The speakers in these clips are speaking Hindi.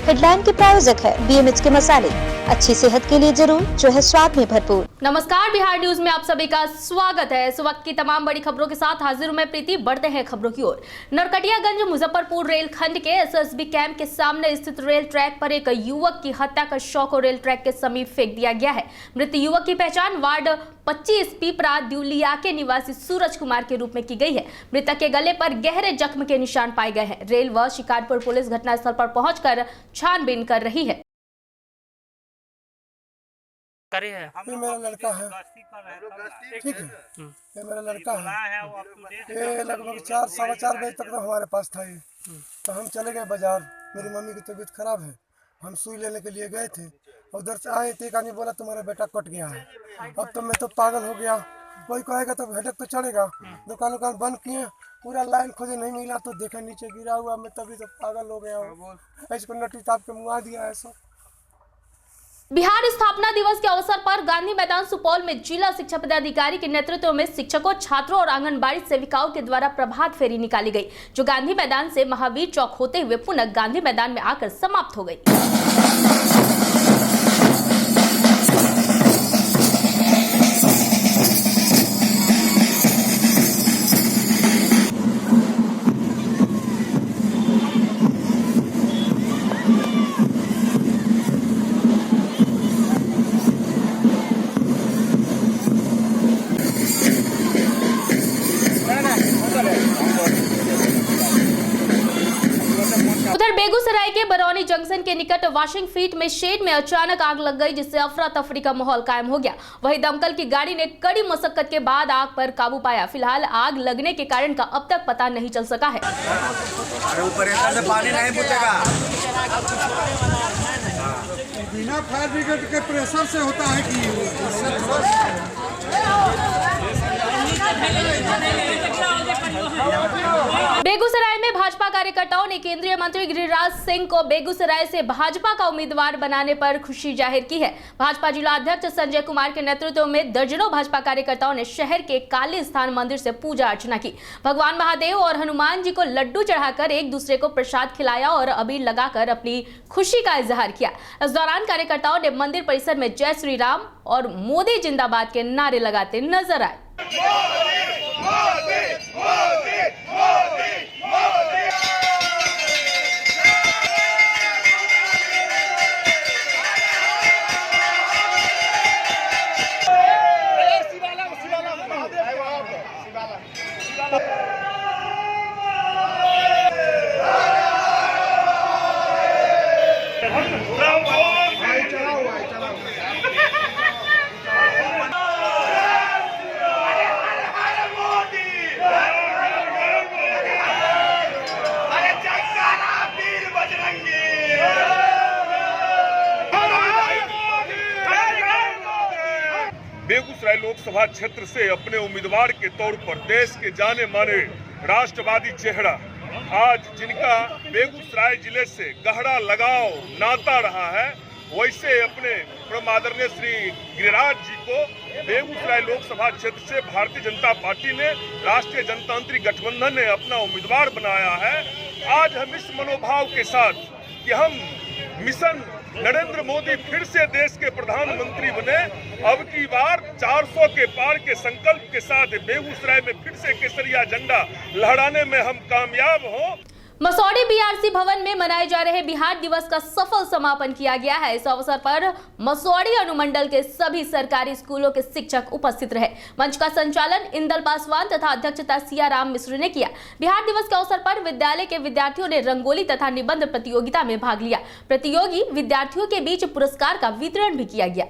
हेडलाइन के प्रायोजक है BMH के मसाले, अच्छी सेहत के लिए जरूर, जो है स्वाद में भरपूर। नमस्कार, बिहार न्यूज में आप सभी का स्वागत है। इस वक्त की तमाम बड़ी खबरों के साथ हाजिर हूं मैं प्रीति। बढ़ते हैं खबरों की ओर। नरकटियागंज मुजफ्फरपुर रेलखंड के SSB कैंप के सामने स्थित रेल ट्रैक पर एक युवक की हत्या कर शव को रेल ट्रैक के समीप फेंक दिया गया है। मृत युवक की पहचान वार्ड 25 पीपरा द्यूलिया के निवासी सूरज कुमार के रूप में की गई है। मृतक के गले पर गहरे जख्म के निशान पाए गए हैं। रेल व शिकारपुर पुलिस घटनास्थल पर पहुंचकर छानबीन कर रही है। ये मेरा लड़का है, ठीक है, ये मेरा लड़का है। ये लगभग 4-4:15 बजे तक तो हमारे पास था ये। तो हम चले गए बाजार, मेरी मम्मी की तबीयत खराब है, हम सुई लेने के लिए गए थे। उधर से आए थे, एक आदमी बोला तुम्हारा बेटा कट गया है। अब तो मैं तो पागल हो गया, कोई कहेगा तो हेडक तो चढ़ेगा। दुकान बंद किए, पूरा लाइन खोजे, नहीं मिला तो देखा नीचे गिरा हुआ, मैं तभी तो पागल हो गया हूँ। इसको नटी ताप के मुआ दिया है सब। बिहार स्थापना दिवस के अवसर पर गांधी मैदान सुपौल में जिला शिक्षा पदाधिकारी के नेतृत्व में शिक्षकों, छात्रों और आंगनबाड़ी सेविकाओं के द्वारा प्रभात फेरी निकाली गई, जो गांधी मैदान से महावीर चौक होते हुए पुनः गांधी मैदान में आकर समाप्त हो गई। उधर बेगूसराय के बरौनी जंक्शन के निकट वॉशिंग फीट में शेड में अचानक आग लग गई, जिससे अफरा तफरी का माहौल कायम हो गया। वहीं दमकल की गाड़ी ने कड़ी मशक्कत के बाद आग पर काबू पाया। फिलहाल आग लगने के कारण का अब तक पता नहीं चल सका है। पानी नहीं पूछेगा, बिना फायर ब्रिगेड के प्रेशर से होता है कि बेगूसराय में भाजपा कार्यकर्ताओं ने केंद्रीय मंत्री गिरिराज सिंह को बेगूसराय से भाजपा का उम्मीदवार बनाने पर खुशी जाहिर की है। भाजपा जिला अध्यक्ष संजय कुमार के नेतृत्व में दर्जनों भाजपा कार्यकर्ताओं ने शहर के काली स्थान मंदिर से पूजा अर्चना की। भगवान महादेव और हनुमान जी को लड्डू चढ़ाकर एक दूसरे को प्रसाद खिलाया और अबीर लगाकर अपनी खुशी का इजहार किया। इस दौरान कार्यकर्ताओं ने मंदिर परिसर में जय श्री राम और मोदी जिंदाबाद के नारे लगाते नजर आए। बेगूसराय लोकसभा क्षेत्र से अपने उम्मीदवार के तौर पर देश के जाने माने राष्ट्रवादी चेहरा, आज जिनका बेगूसराय जिले से गहरा लगाव नाता रहा है, वैसे अपने परम आदरणीय श्री गिरिराज जी को बेगूसराय लोकसभा क्षेत्र से भारतीय जनता पार्टी ने, राष्ट्रीय जनतांत्रिक गठबंधन ने अपना उम्मीदवार बनाया है। आज हम इस मनोभाव के साथ कि हम मिशन नरेंद्र मोदी फिर से देश के प्रधानमंत्री बने, अब की बार 400 के पार के संकल्प के साथ बेगूसराय में फिर से केसरिया झंडा लहराने में हम कामयाब हों। मसौढ़ी BRC भवन में मनाए जा रहे बिहार दिवस का सफल समापन किया गया है। इस अवसर पर मसौढ़ी अनुमंडल के सभी सरकारी स्कूलों के शिक्षक उपस्थित रहे। मंच का संचालन इंदल पासवान तथा अध्यक्षता सियाराम मिश्र ने किया। बिहार दिवस के अवसर पर विद्यालय के विद्यार्थियों ने रंगोली तथा निबंध प्रतियोगिता में भाग लिया। प्रतियोगी विद्यार्थियों के बीच पुरस्कार का वितरण भी किया गया।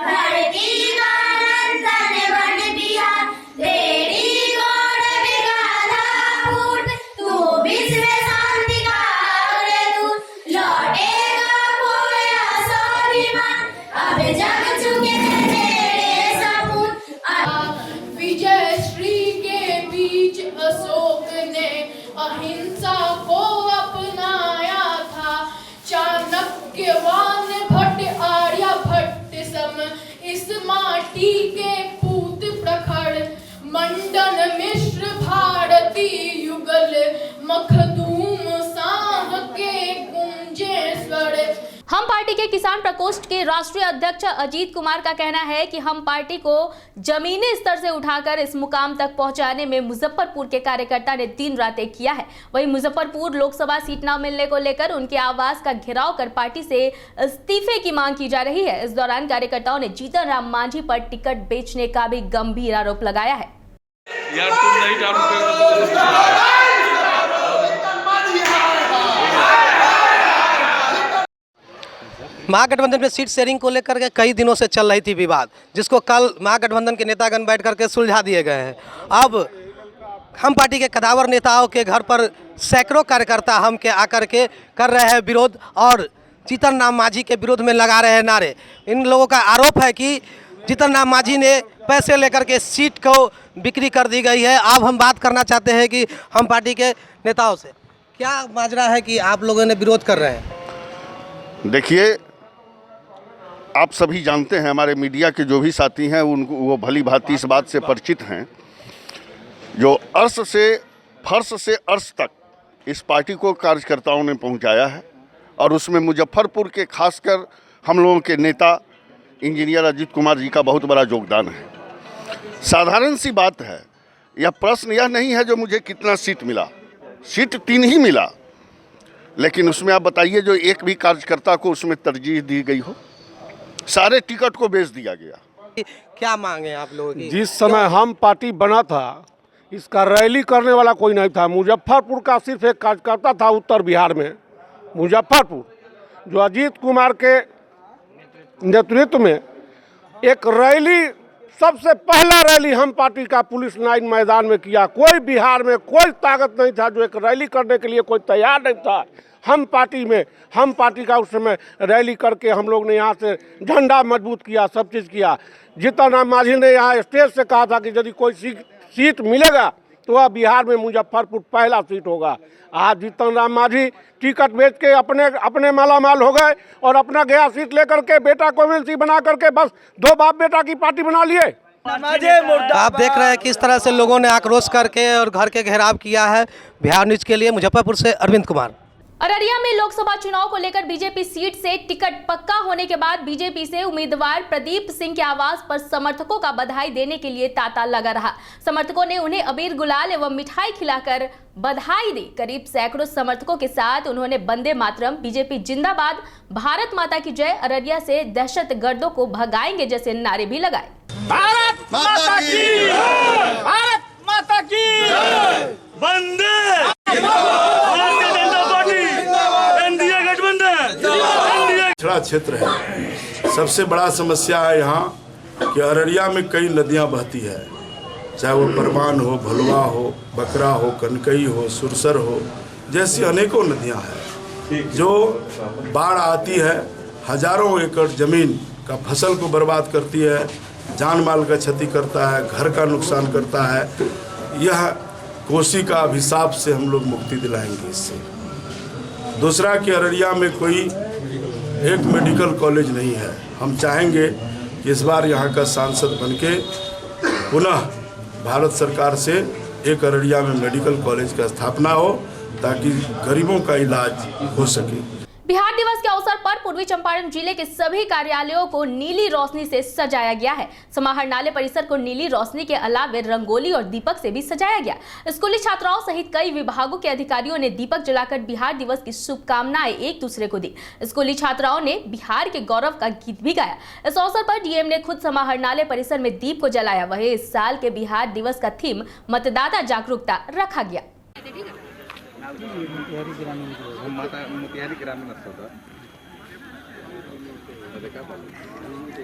धरती का नंदन बन दिया। मखदूम साह के कुंजेश्वर। हम पार्टी के किसान प्रकोष्ठ के राष्ट्रीय अध्यक्ष अजीत कुमार का कहना है कि हम पार्टी को जमीनी स्तर से उठाकर इस मुकाम तक पहुंचाने में मुजफ्फरपुर के कार्यकर्ता ने दिन रात एक किया है। वहीं मुजफ्फरपुर लोकसभा सीट न मिलने को लेकर उनके आवास का घेराव कर पार्टी से इस्तीफे की मांग की जा रही है। इस दौरान कार्यकर्ताओं ने जीतन राम मांझी पर टिकट बेचने का भी गंभीर आरोप लगाया है। यार तुम नहीं डालोगे महागठबंधन में सीट शेयरिंग को लेकर के कई दिनों से चल रही थी विवाद, जिसको कल महागठबंधन के नेतागण बैठ करके सुलझा दिए गए हैं। अब हम पार्टी के कदावर नेताओं के घर पर सैकड़ों कार्यकर्ता हम के आकर के कर रहे हैं विरोध और जीतन राम मांझी के विरोध में लगा रहे हैं नारे। इन लोगों का आरोप है कि जीतन राम मांझी ने पैसे लेकर के सीट को बिक्री कर दी गई है। अब हम बात करना चाहते हैं कि हम पार्टी के नेताओं से क्या माजरा है कि आप लोगों ने विरोध कर रहे हैं। देखिए, आप सभी जानते हैं, हमारे मीडिया के जो भी साथी हैं उनको वो भली भांति इस बात से परिचित हैं, जो अर्श से फर्श से अर्श तक इस पार्टी को कार्यकर्ताओं ने पहुंचाया है और उसमें मुजफ्फरपुर के खासकर हम लोगों के नेता इंजीनियर अजीत कुमार जी का बहुत बड़ा योगदान है। साधारण सी बात है, यह प्रश्न यह नहीं है जो मुझे कितना सीट मिला, सीट 3 ही मिला, लेकिन उसमें आप बताइए जो एक भी कार्यकर्ता को उसमें तरजीह दी गई हो, सारे टिकट को बेच दिया गया। क्या मांगे आप लोगों की? जिस समय हम पार्टी बना था इसका रैली करने वाला कोई नहीं था। मुजफ्फरपुर का सिर्फ एक कार्यकर्ता था उत्तर बिहार में, मुजफ्फरपुर, जो अजीत कुमार के नेतृत्व में एक रैली, सबसे पहला रैली हम पार्टी का पुलिस लाइन मैदान में किया। कोई बिहार में कोई ताकत नहीं था जो एक रैली करने के लिए कोई तैयार नहीं था। हम पार्टी का उस समय रैली करके हम लोग ने यहाँ से झंडा मजबूत किया, सब चीज़ किया। जीतन राम मांझी ने यहाँ स्टेज से कहा था कि यदि कोई सीट मिलेगा तो वह बिहार में मुजफ्फरपुर पहला सीट होगा। आज जीतन राम मांझी टिकट बेच के अपने मालामाल हो गए और अपना गया सीट लेकर के बेटा को एमएलसी बना करके बस 2 बाप बेटा की पार्टी बना लिए। आप देख रहे हैं किस तरह से लोगों ने आक्रोश करके और घर के घेराव किया है। बिहार न्यूज के लिए मुजफ्फरपुर से अरविंद कुमार। अररिया में लोकसभा चुनाव को लेकर बीजेपी सीट से टिकट पक्का होने के बाद बीजेपी से उम्मीदवार प्रदीप सिंह के आवास पर समर्थकों का बधाई देने के लिए तांता लगा रहा। समर्थकों ने उन्हें अबीर गुलाल एवं मिठाई खिलाकर बधाई दी। करीब सैकड़ों समर्थकों के साथ उन्होंने वंदे मातरम, बीजेपी जिंदाबाद, भारत माता की जय, अररिया से दहशतगर्दों को भगाएंगे जैसे नारे भी लगाए। भारत माता की, भारत माता की, वंदे छड़ा क्षेत्र है। सबसे बड़ा समस्या है यहाँ कि अररिया में कई नदियाँ बहती है, चाहे वो परमान हो, भलुआ हो, बकरा हो, कनकई हो, सुरसर हो, जैसी अनेकों नदियाँ हैं जो बाढ़ आती है, हजारों एकड़ जमीन का फसल को बर्बाद करती है, जान माल का क्षति करता है, घर का नुकसान करता है। यह कोसी का अभिशाप से हम लोग मुक्ति दिलाएंगे इससे। दूसरा कि अररिया में कोई एक मेडिकल कॉलेज नहीं है। हम चाहेंगे कि इस बार यहाँ का सांसद बनके पुनः भारत सरकार से एक अररिया में मेडिकल कॉलेज का स्थापना हो ताकि गरीबों का इलाज हो सके। बिहार दिवस के अवसर पर पूर्वी चंपारण जिले के सभी कार्यालयों को नीली रोशनी से सजाया गया है। समाहरणालय परिसर को नीली रोशनी के अलावे रंगोली और दीपक से भी सजाया गया। स्कूली छात्राओं सहित कई विभागों के अधिकारियों ने दीपक जलाकर बिहार दिवस की शुभकामनाएं एक दूसरे को दी। स्कूली छात्राओं ने बिहार के गौरव का गीत भी गाया। इस अवसर पर डीएम ने खुद समाहरणालय परिसर में दीप को जलाया। वहीं इस साल के बिहार दिवस का थीम मतदाता जागरूकता रखा गया।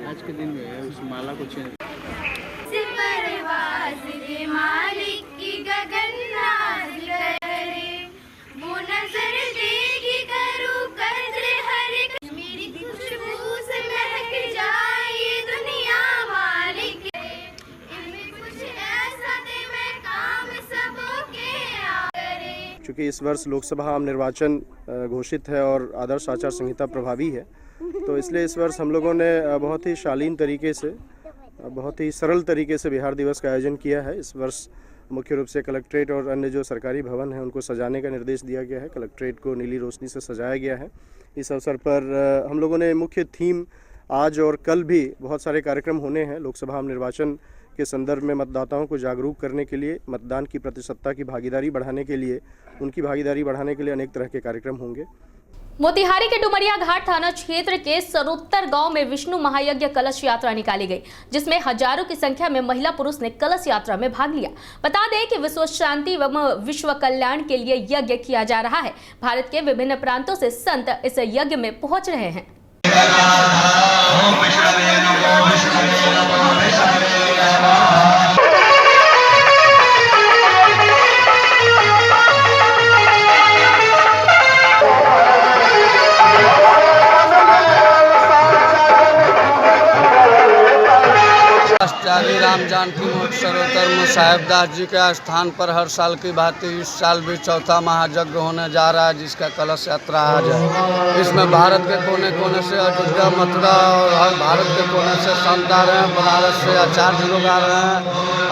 आज के दिन में उस माला को चूँकि इस वर्ष लोकसभा आम निर्वाचन घोषित है और आदर्श आचार संहिता प्रभावी है, तो इसलिए इस वर्ष हम लोगों ने बहुत ही शालीन तरीके से, बहुत ही सरल तरीके से बिहार दिवस का आयोजन किया है। इस वर्ष मुख्य रूप से कलेक्ट्रेट और अन्य जो सरकारी भवन हैं उनको सजाने का निर्देश दिया गया है। कलेक्ट्रेट को नीली रोशनी से सजाया गया है। इस अवसर पर हम लोगों ने मुख्य थीम आज और कल भी बहुत सारे कार्यक्रम होने हैं। लोकसभा निर्वाचन के संदर्भ में मतदाताओं को जागरूक करने के लिए, मतदान की प्रतिशतता की भागीदारी बढ़ाने के लिए, उनकी भागीदारी बढ़ाने के लिए अनेक तरह के कार्यक्रम होंगे। मोतिहारी के डुमरिया घाट थाना क्षेत्र के सरोत्तर गांव में विष्णु महायज्ञ कलश यात्रा निकाली गई, जिसमें हजारों की संख्या में महिला पुरुष ने कलश यात्रा में भाग लिया। बता दें कि विश्व शांति एवं विश्व कल्याण के लिए यज्ञ किया जा रहा है। भारत के विभिन्न प्रांतों से संत इस यज्ञ में पहुंच रहे हैं। आचार्य राम जानकी मोक्ष सरोत्तर साहेबदास जी के स्थान पर हर साल की भांति इस साल भी चौथा महायज्ञ होने जा रहा है, जिसका कलश यात्रा आज है। इसमें भारत के कोने कोने से, अयोध्या, मथुरा और हर भारत के कोने से संत आ रहे हैं। बनारस से आचार्य लोग आ रहे हैं।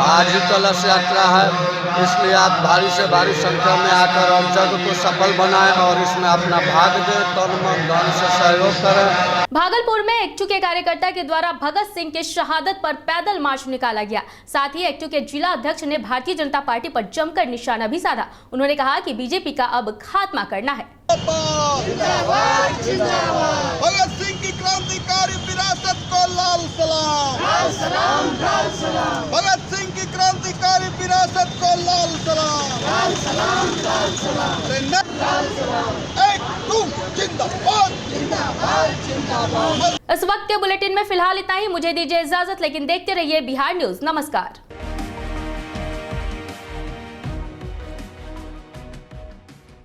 आज ही कलश यात्रा है, इसलिए आप भारी से भारी संख्या में आकर और यज्ञ को सफल बनाएं और इसमें अपना भाग दें, तन मन धन से सहयोग करें। भागलपुर में एक्टू के कार्यकर्ता के द्वारा भगत सिंह की शहादत पर पैदल मार्च निकाला गया। साथ ही एक्टू के जिला अध्यक्ष ने भारतीय जनता पार्टी पर जमकर निशाना भी साधा। उन्होंने कहा कि बीजेपी का अब खात्मा करना है। भगत सिंह की क्रांतिकारी विरासत को लाल सलाम, लाल सलाम, लाल सलाम। भगत सिंह की क्रांतिकारी विरासत को लाल सलाम, लाल सलाम, लाल सलाम, लाल सलाम। एक्टू जिंदाबाद, जिंदाबाद, जिंदाबाद। इस वक्त के बुलेटिन में फिलहाल इतना ही। मुझे दीजिए इजाजत, लेकिन देखते रहिए बिहार न्यूज। नमस्कार।